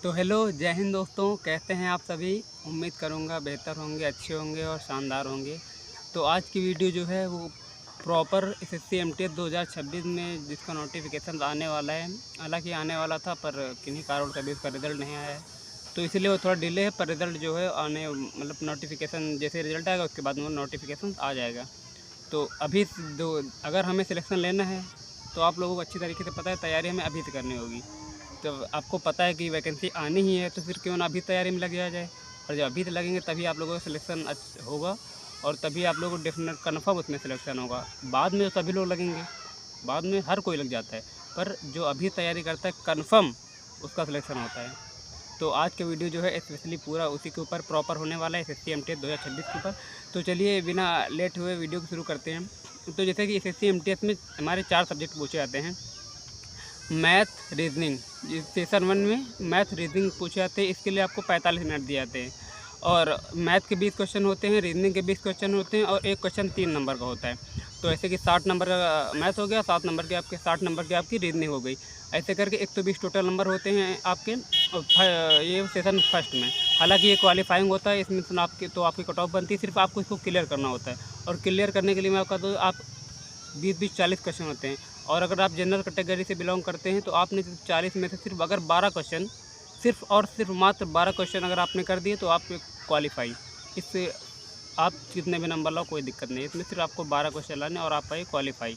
तो हेलो, जय हिंद दोस्तों। कैसे हैं आप सभी? उम्मीद करूंगा बेहतर होंगे, अच्छे होंगे और शानदार होंगे। तो आज की वीडियो जो है वो प्रॉपर एसएससी एमटीएस 2026 में जिसका नोटिफिकेशन आने वाला है। हालांकि आने वाला था पर किन्हीं कारण कभी उसका रिज़ल्ट नहीं आया है, तो इसीलिए वो थोड़ा डिले है। पर रिज़ल्ट जो है आने मतलब नोटिफिकेशन जैसे रिज़ल्ट आएगा उसके बाद वो नोटिफिकेशन आ जाएगा। तो अभी अगर हमें सिलेक्शन लेना है तो आप लोगों को अच्छी तरीके से पता है, तैयारी हमें अभी से करनी होगी। तो आपको पता है कि वैकेंसी आनी ही है, तो फिर क्यों ना अभी तैयारी में लग जाए। और जब अभी से लगेंगे तभी आप लोगों का सिलेक्शन होगा और तभी आप लोगों को डेफिनेट कन्फर्म उसमें सिलेक्शन होगा। बाद में तो सभी लोग लगेंगे, बाद में हर कोई लग जाता है, पर जो अभी तैयारी करता है कन्फर्म उसका सिलेक्शन होता है। तो आज का वीडियो जो है स्पेशली पूरा उसी के ऊपर प्रॉपर होने वाला है, एसएससी एमटीएस 2026 के ऊपर। तो चलिए बिना लेट हुए वीडियो को शुरू करते हैं। तो जैसे कि एसएससी एमटीएस में हमारे 4 सब्जेक्ट पूछे जाते हैं। मैथ, रीजनिंग, सेशन 1 में मैथ रीजनिंग पूछे जाते हैं। इसके लिए आपको 45 मिनट दिए जाते हैं और मैथ के 20 क्वेश्चन होते हैं, रीजनिंग के 20 क्वेश्चन होते हैं और एक क्वेश्चन 3 नंबर का होता है। तो ऐसे कि 60 नंबर का मैथ हो गया, 60 नंबर की आपकी रीजनिंग हो गई। ऐसे करके 120 टोटल नंबर होते हैं आपके ये सेशन फर्स्ट में। हालांकि ये क्वालिफाइंग होता है, इसमें तो आपकी कट ऑफ बनती है, सिर्फ आपको इसको क्लियर करना होता है। और क्लियर करने के लिए मैं आपका तो आप 20-40 क्वेश्चन होते हैं। और अगर आप जनरल कैटेगरी से बिलोंग करते हैं तो आपने 40 में से सिर्फ अगर 12 क्वेश्चन सिर्फ मात्र 12 क्वेश्चन अगर आपने कर दिए तो आप क्वालिफाई। इससे आप कितने भी नंबर लाओ कोई दिक्कत नहीं, इसमें सिर्फ आपको 12 क्वेश्चन लाने और आप पाए क्वालिफाई।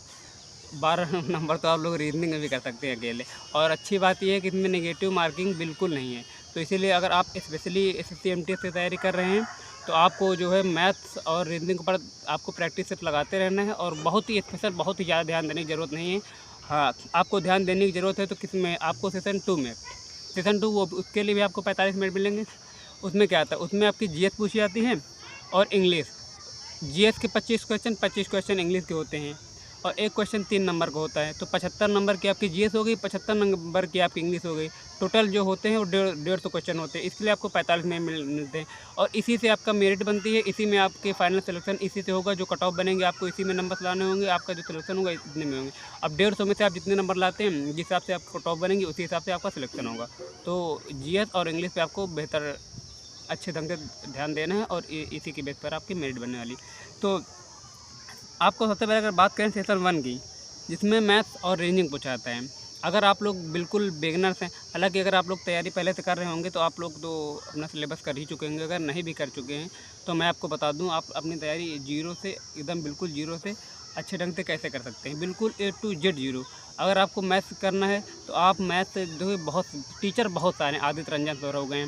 12 नंबर तो आप लोग रीजनिंग में भी कर सकते हैं अकेले। और अच्छी बात यह है कि इसमें नेगेटिव मार्किंग बिल्कुल नहीं है। तो इसीलिए अगर आप स्पेशली एसएससी एमटीएस की तैयारी कर रहे हैं तो आपको जो है मैथ्स और रीजनिंग पर आपको प्रैक्टिस सिर्फ लगाते रहना है और बहुत ही स्पेशल, बहुत ही ज़्यादा ध्यान देने की ज़रूरत नहीं है। हाँ, आपको ध्यान देने की ज़रूरत है तो किस में, आपको सेशन 2 में, सेशन 2 वो उसके लिए भी आपको 45 मिनट मिलेंगे। उसमें क्या आता है, उसमें आपकी जीएस पूछी जाती है और इंग्लिश। जीएस के 25 क्वेश्चन इंग्लिश के होते हैं और एक क्वेश्चन 3 नंबर का होता है। तो 75 नंबर की आपकी जीएस हो गई, 75 नंबर की आपकी इंग्लिश हो गई। टोटल जो होते हैं वो 150 क्वेश्चन होते हैं। इसके लिए आपको 45 मिनट मिलते हैं और इसी से आपका मेरिट बनती है। इसी में आपके फाइनल सिलेक्शन इसी से होगा। जो कट ऑफ बनेंगे आपको इसी में नंबर लाने होंगे, आपका जो सिलेक्शन होगा इतने में होंगे। अब 150 में से आप जितने नंबर लाते हैं जिस हिसाब से आपको कट ऑफ बनेंगे उसी हिसाब से आपका सिलेक्शन होगा। तो जीएस और इंग्लिश पे आपको बेहतर अच्छे ढंग से ध्यान देना है और इसी के बेस पर आपकी मेरिट बनने वाली। तो आपको सबसे पहले अगर बात करें सेशन 1 की, जिसमें मैथ्स और रीजनिंग पूछा जाता है। अगर आप लोग बिल्कुल बिगिनर्स हैं, हालांकि अगर आप लोग तैयारी पहले से कर रहे होंगे तो आप लोग तो अपना सिलेबस कर ही चुके होंगे। अगर नहीं भी कर चुके हैं तो मैं आपको बता दूं, आप अपनी तैयारी जीरो से एकदम बिल्कुल जीरो से अच्छे ढंग से कैसे कर सकते हैं, बिल्कुल A to Z जीरो। अगर आपको मैथ्स करना है तो आप मैथ्स जो है बहुत टीचर बहुत सारे, आदित्य रंजन सर हो गए,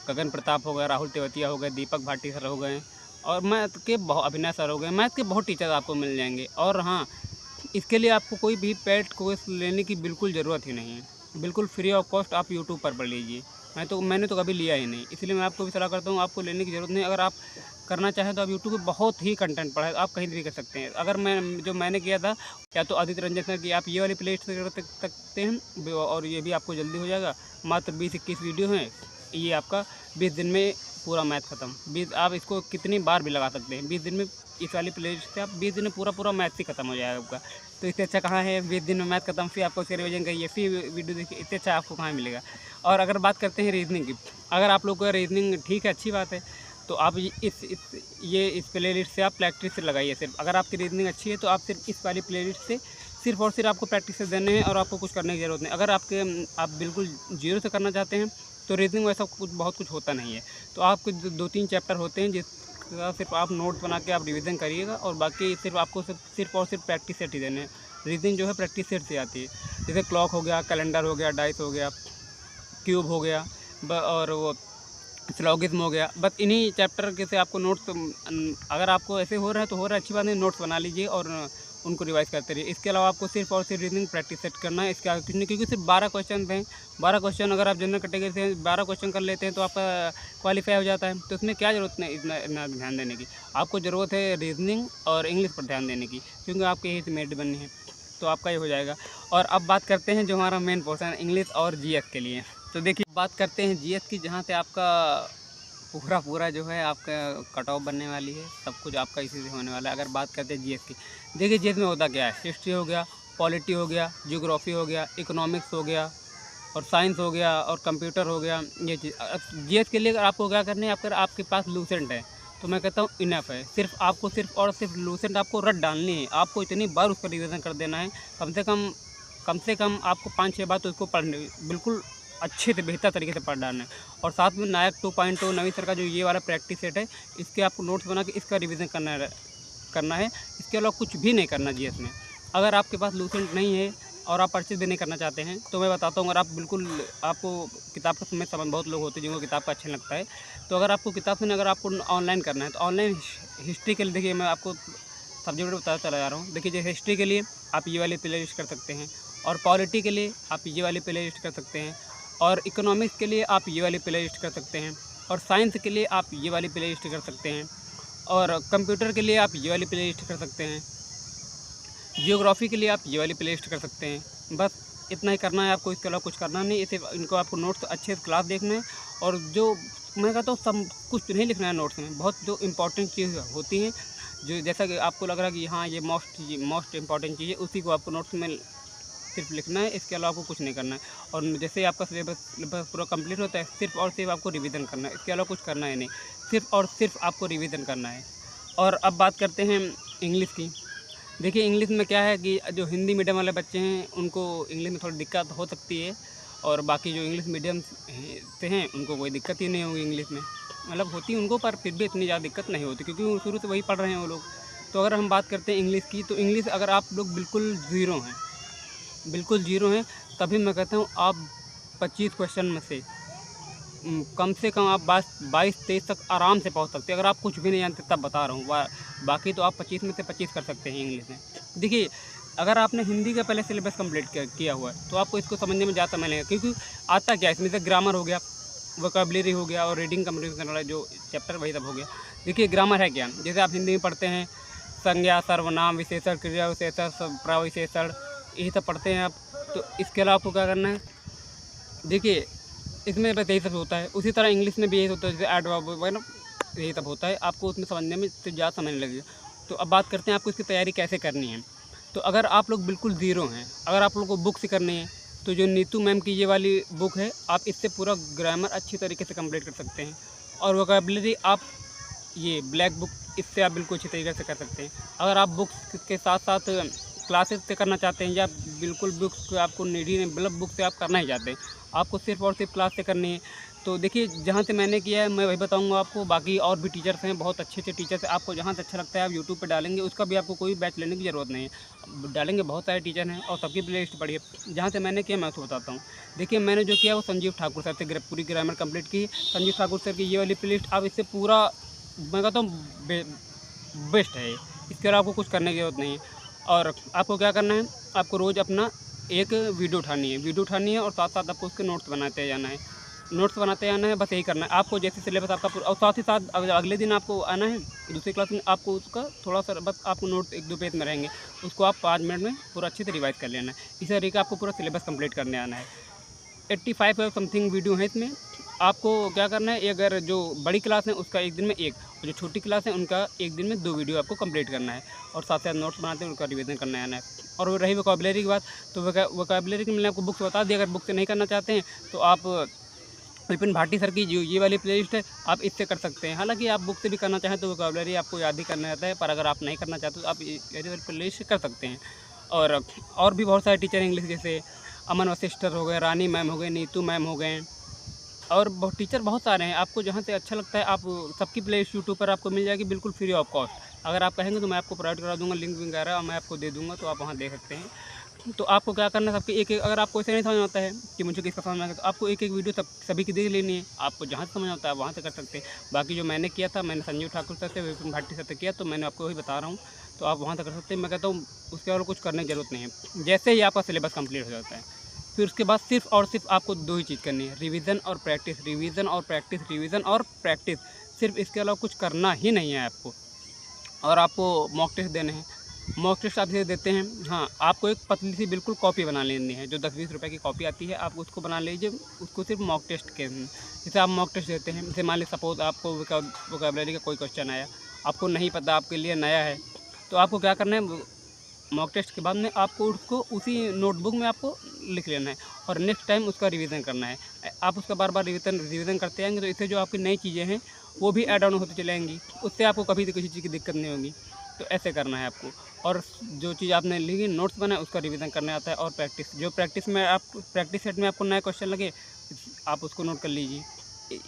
गगन प्रताप हो गए, राहुल तेवतिया हो गए, दीपक भाटी सर हो गए और मैथ के बहुत अभिनय सर हो गए। मैथ के बहुत टीचर आपको मिल जाएंगे। और हाँ, इसके लिए आपको कोई भी पेड कोर्स लेने की बिल्कुल ज़रूरत ही नहीं है। बिल्कुल फ्री ऑफ कॉस्ट आप यूट्यूब पर पढ़ लीजिए। मैंने तो कभी लिया ही नहीं, इसलिए मैं आपको भी सलाह करता हूँ आपको लेने की ज़रूरत नहीं। अगर आप करना चाहें तो आप यूट्यूब पर बहुत ही कंटेंट पढ़ा है, आप कहीं भी कर सकते हैं। अगर मैंने किया था, या तो आदित्य रंजन सर की आप ये वाली प्ले लिस्ट कर सकते हैं और ये भी आपको जल्दी हो जाएगा। मात्र 20-21 वीडियो हैं, ये आपका 20 दिन में पूरा मैथ खत्म। आप इसको कितनी बार भी लगा सकते हैं 20 दिन में। इस वाली प्ले लिस्ट से आप 20 दिन में पूरा मैथ ही खत्म हो जाएगा आपका। तो इससे अच्छा कहाँ है 20 दिन में मैथ खत्म, फिर आपको उसके रिविजन करिए, फिर वीडियो देखिए, इससे अच्छा आपको कहाँ मिलेगा। और अगर बात करते हैं रीजनिंग की, अगर आप लोग का रीजनिंग ठीक है, अच्छी बात है, तो आप इस प्ले लिस्ट से आप प्रैक्टिस से लगाइए सिर्फ। अगर आपकी रीजनिंग अच्छी है तो आप सिर्फ इस वाली प्ले लिस्ट से सिर्फ और सिर्फ आपको प्रैक्टिस से देने हैं और आपको कुछ करने की ज़रूरत नहीं। अगर आप बिल्कुल जीरो से करना चाहते हैं तो रीजनिंग वैसा बहुत कुछ होता नहीं है। तो आपके 2-3 चैप्टर होते हैं जिसका सिर्फ आप नोट बना के आप रिवीजन करिएगा और बाकी सिर्फ आपको सिर्फ और सिर्फ प्रैक्टिस सेट ही देने हैं। रीजनिंग जो है प्रैक्टिस सेट से आती है, जैसे क्लॉक हो गया, कैलेंडर हो गया, डाइस हो गया, क्यूब हो गया और वो स्लॉगिज्म हो गया। बस इन्हीं चैप्टर के से आपको नोट्स, अगर आपको ऐसे हो रहा है तो हो रहा है, अच्छी बात नहीं, नोट्स बना लीजिए और उनको रिवाइज करते रहिए। इसके अलावा आपको सिर्फ और सिर्फ रीजनिंग प्रैक्टिस सेट करना है, इसके आगे कुछ नहीं, क्योंकि सिर्फ 12 क्वेश्चन हैं। 12 क्वेश्चन अगर आप जनरल कैटेगरी से 12 क्वेश्चन कर लेते हैं तो आपका क्वालिफाई हो जाता है। तो इसमें क्या ज़रूरत नहीं इतना ध्यान देने की। आपको ज़रूरत है रीजनिंग और इंग्लिश पर ध्यान देने की, क्योंकि आपकी यही से मेरिट बननी है, तो आपका ये हो जाएगा। और अब बात करते हैं जो हमारा मेन पोर्सन है इंग्लिश और जीएस के लिए। तो देखिए, बात करते हैं जीएस की, जहाँ से आपका पूरा जो है आपका कट ऑफ बनने वाली है, सब कुछ आपका इसी से होने वाला है। अगर बात करते हैं जीएस की, देखिए जीएस में होता क्या है, हिस्ट्री हो गया, पॉलिटी हो गया, ज्योग्राफी हो गया, इकोनॉमिक्स हो गया, और साइंस हो गया और कंप्यूटर हो गया, ये चीज़। जीएस के लिए अगर आपको क्या करना है, अगर आपके पास लूसेंट है तो मैं कहता हूँ इनफ है। सिर्फ आपको सिर्फ और सिर्फ लूसेंट आपको रट डालनी है, आपको इतनी बार उसका रिवीजन कर देना है, कम से कम आपको 5-6 बार तो उसको पढ़ने बिल्कुल अच्छे से बेहतर तरीके से पढ़ डालना है। और साथ में नायक 2.0 नवीं सर का जो ये वाला प्रैक्टिस सेट है, इसके आपको नोट्स बना के इसका रिवीजन करना है। इसके अलावा कुछ भी नहीं करना जीएस में। अगर आपके पास लूसेंट नहीं है और आप परचेज भी नहीं करना चाहते हैं तो मैं बताता हूँ, अगर आप बिल्कुल आपको किताब का समय बहुत लोग होते हैं जिनको किताब का अच्छा लगता है, तो अगर आपको किताब से अगर आपको ऑनलाइन करना है तो ऑनलाइन हिस्ट्री के लिए देखिए, मैं आपको सब्जेक्ट बताता चला जा रहा हूँ। देखिए, जैसे हिस्ट्री के लिए आप ये वाली प्ले लिस्ट कर सकते हैं, और पॉलिटी के लिए आप ये वाली प्ले लिस्ट कर सकते हैं, और इकोनॉमिक्स के लिए आप ये वाली प्ले लिस्ट कर सकते हैं, और साइंस के लिए आप ये वाली प्ले लिस्ट कर सकते हैं, और कंप्यूटर के लिए आप ये वाली प्ले लिस्ट कर सकते हैं, जियोग्राफी के लिए आप ये वाली प्ले लिस्ट कर सकते हैं। बस इतना ही करना है आपको, इसके अलावा कुछ करना नहीं। इसे इनको आपको नोट्स अच्छे से क्लास देखना है, और जो मैं कहता हूँ सब कुछ नहीं लिखना है नोट्स में। बहुत जो इंपॉर्टेंट चीज़ होती हैं, जो जैसा कि आपको लग रहा है कि हाँ ये मोस्ट इंपॉर्टेंट चीज़ है, उसी को आपको नोट्स में सिर्फ लिखना है। इसके अलावा आपको कुछ नहीं करना है। और जैसे आपका सिलेबस पूरा कंप्लीट होता है, सिर्फ और सिर्फ आपको रिवीजन करना है, इसके अलावा कुछ करना है नहीं, सिर्फ और सिर्फ आपको रिवीजन करना है। और अब बात करते हैं इंग्लिश की। देखिए, इंग्लिश में क्या है कि जो हिंदी मीडियम वाले बच्चे हैं उनको इंग्लिश में थोड़ी दिक्कत हो सकती है, और बाकी जो इंग्लिश मीडियम से हैं उनको कोई दिक्कत ही नहीं होगी इंग्लिश में, मतलब होती उनको, पर फिर भी इतनी ज़्यादा दिक्कत नहीं होती क्योंकि वो शुरू से वही पढ़ रहे हैं वो लोग। तो अगर हम बात करते हैं इंग्लिश की, तो इंग्लिश अगर आप लोग बिल्कुल ज़ीरो हैं, तभी मैं कहता हूँ आप 25 क्वेश्चन में से कम आप 22-23 तक आराम से पहुंच सकते हैं। अगर आप कुछ भी नहीं जानते तब बता रहा हूँ, बाकी तो आप 25 में से 25 कर सकते हैं इंग्लिश में। देखिए, अगर आपने हिंदी का पहले सिलेबस कंप्लीट किया हुआ है तो आपको इसको समझने में ज़्यादा समय लगेगा, क्योंकि आता क्या है इसमें से, ग्रामर हो गया, वोकैबुलरी हो गया, और रीडिंग कंप्रीहेंशन वाला जो चैप्टर वही सब हो गया। देखिए, ग्रामर है क्या, जैसे आप हिंदी में पढ़ते हैं संज्ञा, सर्वनाम, विशेषण, क्रिया विशेषण, प्रविशेषण, यही सब पढ़ते हैं आप। तो इसके अलावा आपको क्या करना है, देखिए इसमें बस यही सब होता है। उसी तरह इंग्लिश में भी यही होता है, जैसे एडवर्ब वगैरह यही सब होता है। आपको उसमें समझने में ज़्यादा समय नहीं लगेगा। तो अब बात करते हैं आपको इसकी तैयारी कैसे करनी है। तो अगर आप लोग बिल्कुल ज़ीरो हैं, अगर आप लोगों को बुक से करनी है, तो जो नीतू मैम की ये वाली बुक है, आप इससे पूरा ग्रामर अच्छी तरीके से कंप्लीट कर सकते हैं। और वोकैबुलरी आप ये ब्लैक बुक, इससे आप बिल्कुल अच्छी तरीके से कर सकते हैं। अगर आप बुक्स के साथ साथ क्लासेस से करना चाहते हैं, या बिल्कुल बुक्स आपको नीडी नहीं, मतलब बुक से आप करना ही चाहते हैं, आपको सिर्फ और सिर्फ क्लास से करनी है, तो देखिए जहाँ से मैंने किया है मैं वही बताऊंगा आपको। बाकी और भी टीचर्स हैं, बहुत अच्छे टीचर्स हैं, आपको जहाँ से अच्छा लगता है आप यूट्यूब पे डालेंगे, उसका भी आपको कोई बैच लेने की ज़रूरत नहीं है, डालेंगे, बहुत सारे टीचर हैं और सबकी प्ले लिस्ट पढ़िए। जहाँ से मैंने किया मैं उसको बताता हूँ। देखिए, मैंने जो किया वो संजीव ठाकुर सर से पूरी ग्रामर कंप्लीट की। संजीव ठाकुर सर की ये वाली प्ले लिस्ट, आप इससे पूरा मैं कहता हूँ बेस्ट है। इसके अलावा आपको कुछ करने की ज़रूरत नहीं है। और आपको क्या करना है, आपको रोज़ अपना एक वीडियो उठानी है और साथ साथ आपको उसके नोट्स बनाते जाना है, बस यही करना है आपको। जैसे सिलेबस आपका पूरा, और साथ ही साथ अगले दिन आपको आना है दूसरी क्लास में, आपको उसका थोड़ा सा बस आपको नोट 1-2 पेज में रहेंगे, उसको आप 5 मिनट में पूरा अच्छे से रिवाइज कर लेना है। इसी तरीके आपको पूरा सिलेबस कंप्लीट करने आना है। 85 समथिंग वीडियो है इसमें। आपको क्या करना है, अगर जो बड़ी क्लास है उसका एक दिन में 1, और जो छोटी क्लास है उनका एक दिन में 2 वीडियो आपको कंप्लीट करना है, और साथ साथ नोट्स बनाते हैं उनका रिवीजन करना आना है। और रही वोकैबुलरी की बात, तो वोकैबुलरी की मैंने आपको बुक्स बता दी। अगर बुक से नहीं करना चाहते हैं तो आप विपिन भाटी सर की जो ये वाली प्लेलिस्ट है आप इससे कर सकते हैं। हालांकि आप बुक से भी करना चाहें तो वोकैबुलरी आपको याद ही करना रहता है, पर अगर आप नहीं करना चाहते तो आप ये वाली प्लेलिस्ट कर सकते हैं। और भी बहुत सारे टीचर इंग्लिश, जैसे अमन वशिष्ठ हो गए, रानी मैम हो गए, नीतू मैम हो गए, और बहुत टीचर बहुत सारे हैं। आपको जहाँ से अच्छा लगता है आप सबकी प्लेलिस्ट यूट्यूब पर आपको मिल जाएगी बिल्कुल फ्री ऑफ कॉस्ट। अगर आप कहेंगे तो मैं आपको प्रोवाइड करा दूँगा, लिंक वगैरह मैं आपको दे दूँगा, तो आप वहाँ देख सकते हैं। तो आपको क्या करना है, सबके एक अगर आपको ऐसे नहीं समझ आता है कि मुझे किसका समझ आता है, तो आपको एक वीडियो सभी की देख लेनी है। आपको जहाँ से समझ आता है वहाँ से कर सकते हैं। बाकी जो मैंने किया था, मैंने संजीव ठाकुर सर से, विपिन भाटी सर से किया, तो मैंने आपको वही बता रहा हूँ, तो आप वहाँ से कर सकते हैं। मैं कहता हूँ उसके और कुछ करने की ज़रूरत नहीं है। जैसे ही आपका सिलेबस कंप्लीट हो जाता है, फिर उसके बाद सिर्फ और सिर्फ आपको 2 ही चीज़ करनी है, रिवीजन और प्रैक्टिस। सिर्फ इसके अलावा कुछ करना ही नहीं है आपको। और आपको मॉक टेस्ट देने हैं। मॉक टेस्ट आप इसे देते हैं, हाँ, आपको एक पतली सी बिल्कुल कॉपी बना लेनी है, जो 10-20 रुपये की कॉपी आती है, आप उसको बना लीजिए। उसको सिर्फ मॉक टेस्ट के जैसे आप मॉक टेस्ट देते हैं, जैसे मान लीजिए सपोज आपको वोकैबुलरी का कोई क्वेश्चन आया, आपको नहीं पता, आपके लिए नया है, तो आपको क्या करना है, मॉक टेस्ट के बाद में आपको उसको उसी नोटबुक में आपको लिख लेना है और नेक्स्ट टाइम उसका रिवीजन करना है। आप उसका बार बार रिवीजन करते आएंगे तो इससे जो आपकी नई चीज़ें हैं वो भी ऐड ऑन होती चलेंगी, उससे आपको कभी किसी चीज़ की दिक्कत नहीं होगी। तो ऐसे करना है आपको। और जो चीज़ आपने लिखी नोट्स बनाए उसका रिवीजन करने आता है। और प्रैक्टिस में आप प्रैक्टिस सेट में आपको नया क्वेश्चन लगे आप उसको नोट कर लीजिए,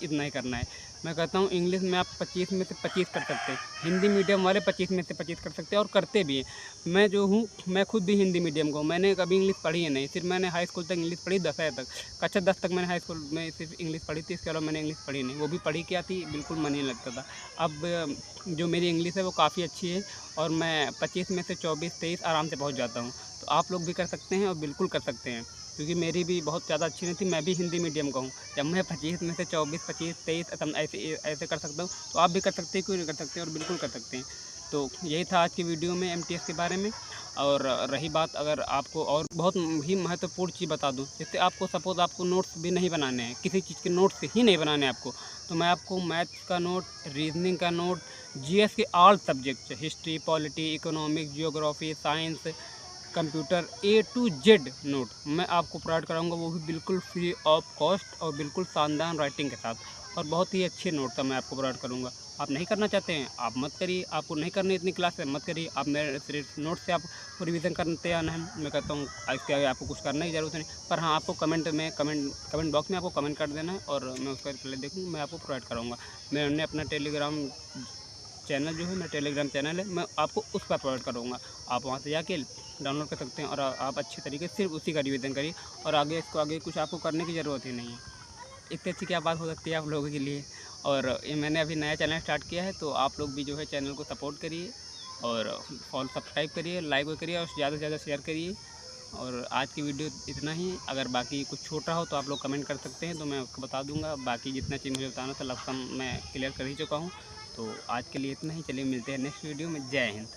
इतना ही करना है। मैं कहता हूँ इंग्लिश में आप 25 में से 25 कर सकते हैं, हिंदी मीडियम वाले 25 में से 25 कर सकते हैं और करते भी हैं। मैं जो हूँ मैं खुद भी हिंदी मीडियम का हूँ, मैंने कभी इंग्लिश पढ़ी है नहीं, सिर्फ मैंने हाई स्कूल तक इंग्लिश पढ़ी, 10वीं तक, कक्षा 10 तक मैंने हाई स्कूल में सिर्फ इंग्लिश पढ़ी थी, इसके अलावा मैंने इंग्लिश पढ़ी नहीं। वो भी पढ़ी क्या थी, बिल्कुल मन ही नहीं लगता था। अब जो मेरी इंग्लिश है वो काफ़ी अच्छी है और मैं 25 में से 24-23 आराम से पहुँच जाता हूँ। तो आप लोग भी कर सकते हैं और बिल्कुल कर सकते हैं, क्योंकि मेरी भी बहुत ज़्यादा अच्छी नहीं थी, मैं भी हिंदी मीडियम का हूँ। जब मैं 25 में से 24, 25, 23 ऐसे कर सकता हूँ तो आप भी कर सकते हैं, क्यों नहीं कर सकते, और बिल्कुल कर सकते हैं। तो यही था आज की वीडियो में एमटीएस के बारे में। और रही बात, अगर आपको और बहुत ही महत्वपूर्ण चीज़ बता दूँ, जैसे आपको सपोज़ आपको नोट्स भी नहीं बनाने हैं, किसी चीज़ के नोट्स ही नहीं बनाने हैं आपको, तो मैं आपको मैथ्स का नोट, रीजनिंग का नोट, जीएस के all subject, history, polity, economics, geography, science, computer, A to Z note मैं आपको प्रोवाइड कराऊंगा, वो भी बिल्कुल फ्री ऑफ कॉस्ट और बिल्कुल शानदार राइटिंग के साथ, और बहुत ही अच्छे नोट का मैं आपको प्रोवाइड करूंगा। आप नहीं करना चाहते हैं आप मत करिए, आपको नहीं करनी इतनी क्लास है मत करिए, आप मेरे सिर्फ नोट से आप रिवीजन करते आना है। मैं कहता हूँ इसके आगे आपको कुछ करने की ज़रूरत नहीं, पर हाँ आपको कमेंट बॉक्स में आपको कमेंट कर देना है और मैं उसका रिप्लाई देखूँगा, मैं आपको प्रोवाइड कराऊँगा। मैंने अपना टेलीग्राम चैनल जो है, मेरा टेलीग्राम चैनल है, मैं आपको उस पर प्रोवाइड करूँगा। आप वहाँ से जाके डाउनलोड कर सकते हैं और आप अच्छे तरीके से सिर्फ उसी का रिवीजन करिए और आगे कुछ आपको करने की ज़रूरत ही नहीं है। इतनी अच्छी क्या बात हो सकती है आप लोगों के लिए। और ये मैंने अभी नया चैनल स्टार्ट किया है, तो आप लोग भी जो है चैनल को सपोर्ट करिए और सब्सक्राइब करिए, लाइक करिए और ज़्यादा से ज़्यादा शेयर करिए। और आज की वीडियो इतना ही, अगर बाकी कुछ छोटा हो तो आप लोग कमेंट कर सकते हैं, तो मैं आपको बता दूंगा। बाकी जितना चीज़ मुझे बताना था लगभग मैं क्लियर कर ही चुका हूँ। तो आज के लिए इतना ही, चलिए मिलते हैं नेक्स्ट वीडियो में। जय हिंद।